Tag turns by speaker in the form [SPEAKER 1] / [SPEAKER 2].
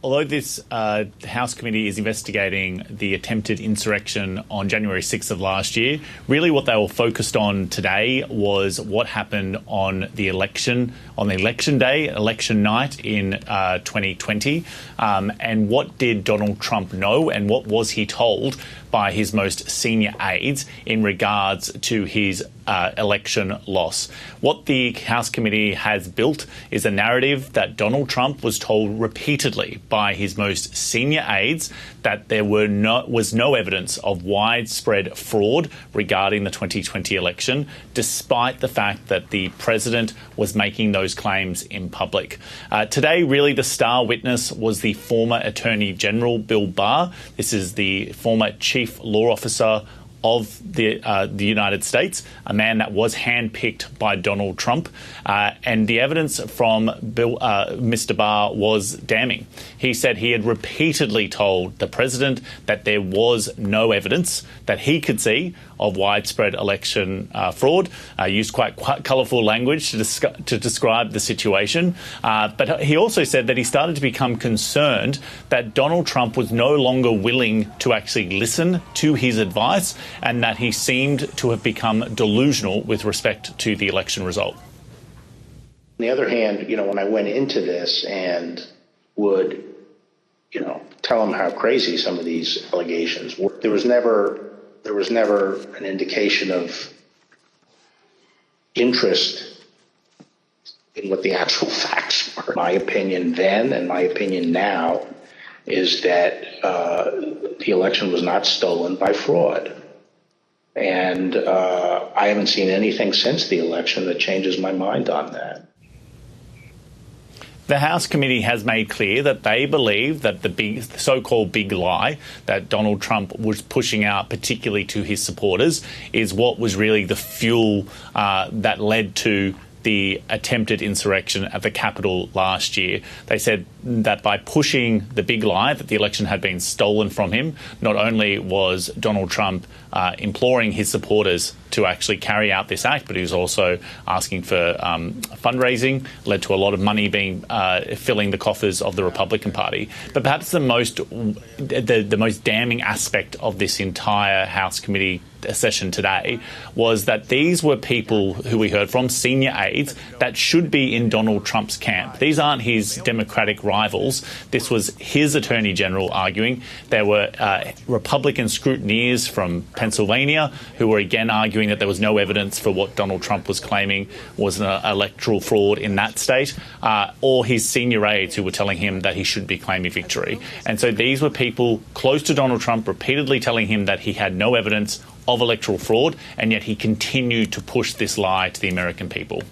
[SPEAKER 1] Although this House committee is investigating the attempted insurrection on January 6th of last year, really what they were focused on today was what happened on the election day, election night in 2020, and what did Donald Trump know and what was he told by his most senior aides in regards to his election loss. What the House committee has built is a narrative that Donald Trump was told repeatedly by his most senior aides that there was no evidence of widespread fraud regarding the 2020 election, despite the fact that the president was making those claims in public. Today, really, the star witness was the former Attorney General, Bill Barr. This is the former Chief Law Officer of the United States, a man that was handpicked by Donald Trump. And the evidence from Mr. Barr was damning. He said he had repeatedly told the president that there was no evidence that he could see of widespread election fraud, used quite colourful language to describe the situation. But he also said that he started to become concerned that Donald Trump was no longer willing to actually listen to his advice and that he seemed to have become delusional with respect to the election result.
[SPEAKER 2] On the other hand, when I went into this and would, tell him how crazy some of these allegations were, there was never an indication of interest in what the actual facts were. My opinion then and my opinion now is that the election was not stolen by fraud. And I haven't seen anything since the election that changes my mind on that.
[SPEAKER 1] The House committee has made clear that they believe that the so-called big lie that Donald Trump was pushing out, particularly to his supporters, is what was really the fuel that led to the attempted insurrection at the Capitol last year. They said that by pushing the big lie that the election had been stolen from him, not only was Donald Trump imploring his supporters to actually carry out this act, but he was also asking for fundraising, led to a lot of money being filling the coffers of the Republican Party. But perhaps the most damning aspect of this entire House committee session today was that these were people who we heard from, senior aides, that should be in Donald Trump's camp. These aren't his Democratic rivals. This was his Attorney General arguing. There were Republican scrutineers from Pennsylvania who were again arguing that there was no evidence for what Donald Trump was claiming was an electoral fraud in that state, or his senior aides who were telling him that he should be claiming victory. And so these were people close to Donald Trump repeatedly telling him that he had no evidence of electoral fraud, and yet he continued to push this lie to the American people.